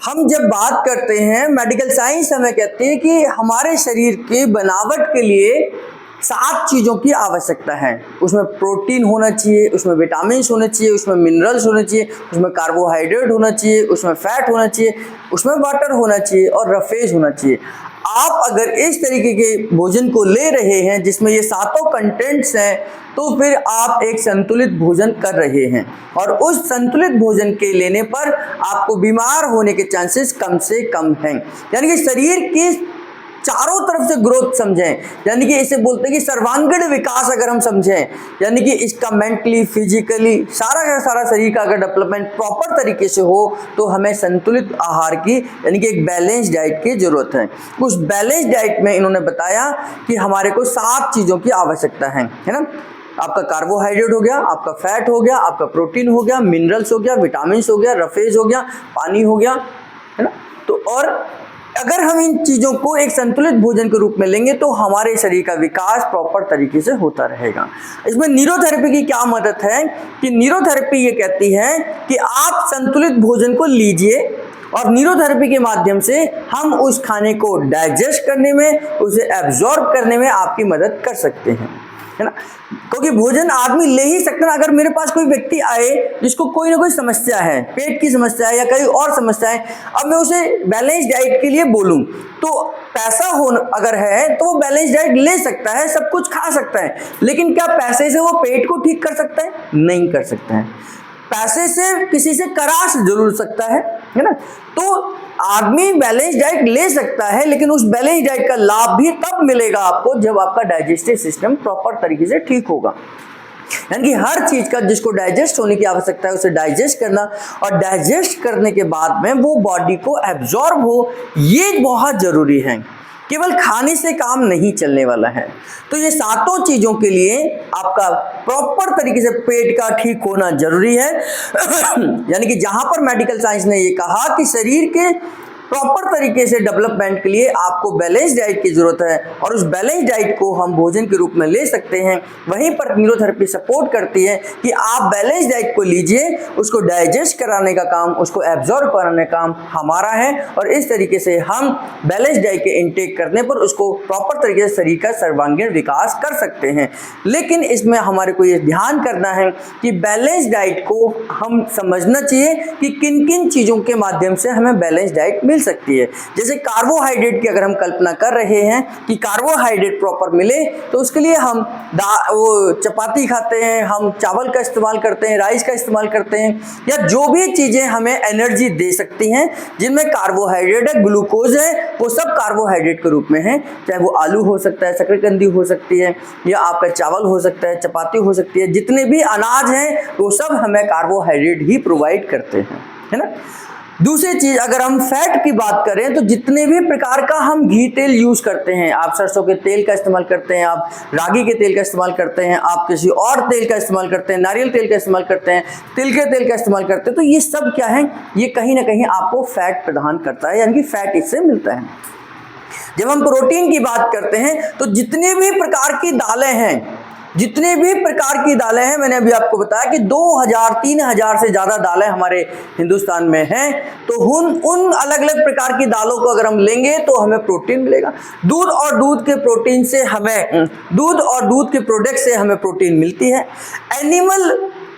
हम जब बात करते हैं, मेडिकल साइंस हमें कहती है कि हमारे शरीर की बनावट के लिए 7 चीज़ों की आवश्यकता है। उसमें प्रोटीन होना चाहिए, उसमें विटामिन्स होने चाहिए, उसमें मिनरल्स होने चाहिए, उसमें कार्बोहाइड्रेट होना चाहिए, उसमें फैट होना चाहिए, उसमें वाटर होना चाहिए और रफेज होना चाहिए। आप अगर इस तरीके के भोजन को ले रहे हैं जिसमें ये सातों कंटेंट्स हैं, तो फिर आप एक संतुलित भोजन कर रहे हैं और उस संतुलित भोजन के लेने पर आपको बीमार होने के चांसेस कम से कम हैं। यानी कि शरीर की चारों तरफ से ग्रोथ समझें, यानी कि इसे बोलते हैं कि सर्वांगीण विकास अगर हम समझें, यानी कि इसका मेंटली, फिजिकली सारा का सारा शरीर का अगर डेवलपमेंट प्रॉपर तरीके से हो तो हमें संतुलित आहार की यानी कि एक बैलेंस डाइट की जरूरत है। उस बैलेंस डाइट में इन्होंने बताया कि हमारे को 7 चीज़ों की आवश्यकता है ना। आपका कार्बोहाइड्रेट हो गया, आपका फैट हो गया, आपका प्रोटीन हो गया, मिनरल्स हो गया, विटामिन्स हो गया, रफेज हो गया, पानी हो गया, है ना। तो और अगर हम इन चीज़ों को एक संतुलित भोजन के रूप में लेंगे तो हमारे शरीर का विकास प्रॉपर तरीके से होता रहेगा। इसमें न्यूरोथेरेपी की क्या मदद है कि न्यूरोथेरेपी ये कहती है कि आप संतुलित भोजन को लीजिए और न्यूरोथेरेपी के माध्यम से हम उस खाने को डाइजेस्ट करने में, उसे एब्जॉर्ब करने में आपकी मदद कर सकते हैं, है ना। क्योंकि भोजन आदमी ले ही सकता है। अगर मेरे पास कोई व्यक्ति आए जिसको कोई ना कोई समस्या है, पेट की समस्या है या कई और समस्या है, अब मैं उसे बैलेंस डाइट के लिए बोलूं तो पैसा हो अगर है तो वो बैलेंस डाइट ले सकता है, सब कुछ खा सकता है, लेकिन क्या पैसे से वो पेट को ठीक कर सकता है? नहीं कर सकता है। पैसे से किसी से करा जरूर सकता है ना। तो आदमी बैलेंस डाइट ले सकता है, लेकिन उस बैलेंस डाइट का लाभ भी तब मिलेगा आपको जब आपका डाइजेस्टिव सिस्टम प्रॉपर तरीके से ठीक होगा। यानी कि हर चीज का जिसको डाइजेस्ट होने की आवश्यकता है उसे डाइजेस्ट करना, और डाइजेस्ट करने के बाद में वो बॉडी को एब्जॉर्ब हो, ये बहुत जरूरी है। केवल खाने से काम नहीं चलने वाला है। तो ये 7 चीजों के लिए आपका प्रॉपर तरीके से पेट का ठीक होना जरूरी है। यानी कि जहां पर मेडिकल साइंस ने ये कहा कि शरीर के प्रॉपर तरीके से डेवलपमेंट के लिए आपको बैलेंस डाइट की जरूरत है और उस बैलेंस डाइट को हम भोजन के रूप में ले सकते हैं, वहीं पर न्यूरोथेरेपी सपोर्ट करती है कि आप बैलेंस डाइट को लीजिए, उसको डाइजेस्ट कराने का काम, उसको एब्जॉर्ब कराने का काम हमारा है, और इस तरीके से हम बैलेंस डाइट के इंटेक करने पर उसको प्रॉपर तरीके से शरीर का सर्वांगीण विकास कर सकते हैं। लेकिन इसमें हमारे को ये ध्यान करना है कि बैलेंस डाइट को हम समझना चाहिए कि किन किन चीज़ों के माध्यम से हमें बैलेंस डाइट मिल सकती है। जैसे कार्बोहाइड्रेट की अगर हम कल्पना कर रहे हैं कि कार्बोहाइड्रेट प्रॉपर मिले, तो उसके लिए हम वो चपाती खाते हैं, हम चावल का इस्तेमाल करते हैं, राइस का इस्तेमाल करते हैं, या जो भी चीज़ें हमें एनर्जी दे सकती हैं जिनमें कार्बोहाइड्रेट है, ग्लूकोज है, वो सब कार्बोहाइड्रेट के रूप में है। चाहे वो आलू हो सकता है, शकरकंदी हो सकती है, या आपका चावल हो सकता है, चपाती हो सकती है, जितने भी अनाज हैं वो सब हमें कार्बोहाइड्रेट ही प्रोवाइड करते हैं, है ना। दूसरी चीज अगर हम फैट की बात करें तो जितने भी प्रकार का हम घी तेल यूज करते हैं, आप सरसों के तेल का इस्तेमाल करते हैं, आप रागी के तेल का इस्तेमाल करते हैं, आप किसी और तेल का इस्तेमाल करते हैं, नारियल तेल का इस्तेमाल करते हैं, तिल के तेल का इस्तेमाल करते हैं, तो ये सब क्या है, ये कहीं ना कहीं आपको फैट प्रदान करता है, यानी कि फैट इससे मिलता है। जब हम प्रोटीन की बात करते हैं तो जितने भी प्रकार की दालें हैं, जितने भी प्रकार की दालें हैं, मैंने अभी आपको बताया कि 2000-3000 से ज़्यादा दालें हमारे हिंदुस्तान में हैं, तो उन अलग अलग प्रकार की दालों को अगर हम लेंगे तो हमें प्रोटीन मिलेगा। दूध और दूध के प्रोटीन से हमें दूध और दूध के प्रोडक्ट से हमें प्रोटीन मिलती है, एनिमल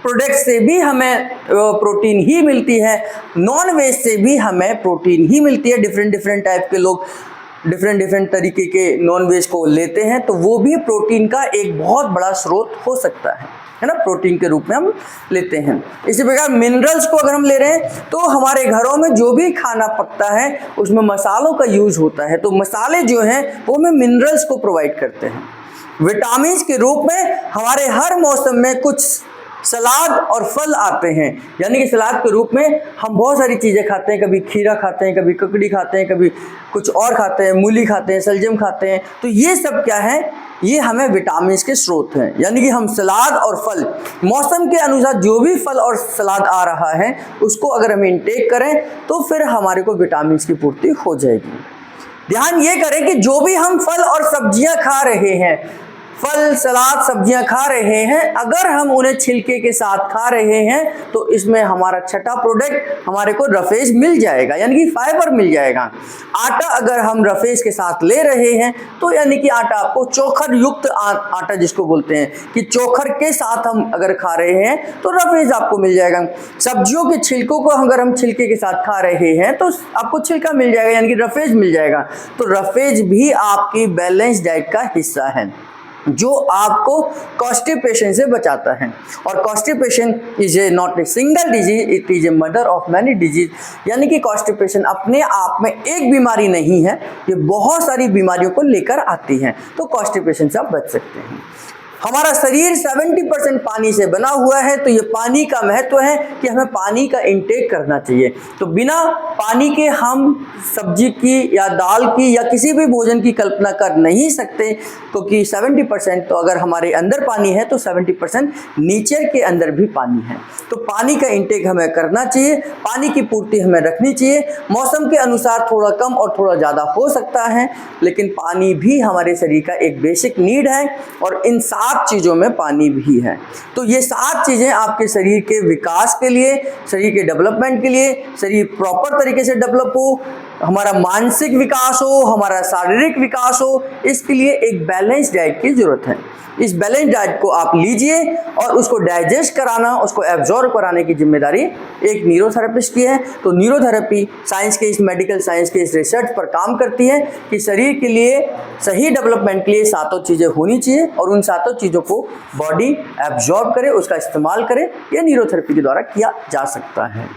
प्रोडक्ट से भी हमें प्रोटीन ही मिलती है, नॉन वेज से भी हमें प्रोटीन ही मिलती है। डिफरेंट टाइप के लोग डिफरेंट तरीके के नॉन वेज को लेते हैं, तो वो भी प्रोटीन का एक बहुत बड़ा स्रोत हो सकता है ना, प्रोटीन के रूप में हम लेते हैं। इसी प्रकार मिनरल्स को अगर हम ले रहे हैं तो हमारे घरों में जो भी खाना पकता है उसमें मसालों का यूज होता है, तो मसाले जो हैं वो हमें मिनरल्स को प्रोवाइड करते हैं। विटामिन्स के रूप में हमारे हर मौसम में कुछ सलाद और फल आते हैं, यानी कि सलाद के रूप में हम बहुत सारी चीज़ें खाते हैं, कभी खीरा खाते हैं, कभी ककड़ी खाते हैं, कभी कुछ और खाते हैं, मूली खाते हैं, सलजम खाते हैं, तो ये सब क्या है, ये हमें विटामिन्स के स्रोत हैं। यानी कि हम सलाद और फल मौसम के अनुसार जो भी फल और सलाद आ रहा है उसको अगर हम इंटेक करें तो फिर हमारे को विटामिन्स की पूर्ति हो जाएगी। ध्यान ये करें कि जो भी हम फल और सब्जियां खा रहे हैं फल, सलाद, सब्जियां खा रहे हैं, अगर हम उन्हें छिलके के साथ खा रहे हैं तो इसमें हमारा छठा प्रोडक्ट हमारे को रफेज मिल जाएगा, यानी कि फाइबर मिल जाएगा। आटा अगर हम रफेज के साथ ले रहे हैं तो यानी कि आटा आपको चोखर युक्त आटा जिसको बोलते हैं कि चोखर के साथ हम अगर खा रहे हैं तो रफेज आपको मिल जाएगा। सब्जियों के छिलकों को अगर हम छिलके के साथ खा रहे हैं तो आपको छिलका मिल जाएगा, यानी कि रफेज मिल जाएगा। तो रफेज भी आपकी बैलेंस डाइट का हिस्सा है जो आपको कॉन्स्टिपेशन से बचाता है। और constipation is a not a single disease, it is a mother of many disease, यानी कि कॉन्स्टिपेशन अपने आप में एक बीमारी नहीं है, ये बहुत सारी बीमारियों को लेकर आती है। तो कॉन्स्टिपेशन से आप बच सकते हैं। हमारा शरीर 70% पानी से बना हुआ है, तो ये पानी का महत्व है कि हमें पानी का इंटेक करना चाहिए। तो बिना पानी के हम सब्जी की या दाल की या किसी भी भोजन की कल्पना कर नहीं सकते, क्योंकि 70% तो अगर हमारे अंदर पानी है तो 70% नेचर के अंदर भी पानी है। तो पानी का इंटेक हमें करना चाहिए, पानी की पूर्ति हमें रखनी चाहिए। मौसम के अनुसार थोड़ा कम और थोड़ा ज़्यादा हो सकता है, लेकिन पानी भी हमारे शरीर का एक बेसिक नीड है और इन 7 चीज़ों में पानी भी है। तो ये 7 चीज़ें आपके शरीर के विकास के लिए, शरीर के डेवलपमेंट के लिए, शरीर प्रॉपर तरीके से डेवलप हो, हमारा मानसिक विकास हो, हमारा शारीरिक विकास हो, इसके लिए एक बैलेंस डाइट की ज़रूरत है। इस बैलेंस डाइट को आप लीजिए और उसको डाइजेस्ट कराना, उसको एब्जॉर्ब कराने की जिम्मेदारी एक न्यूरोथेरेपिस्ट की है। तो न्यूरोथेरेपी साइंस के, इस मेडिकल साइंस के इस रिसर्च पर काम करती है कि शरीर के लिए सही डेवलपमेंट के लिए 7 चीज़ें होनी चाहिए और उन 7 चीज़ों को बॉडी एब्जॉर्ब करे, उसका इस्तेमाल करे। यह न्यूरोथेरेपी के द्वारा किया जा सकता है।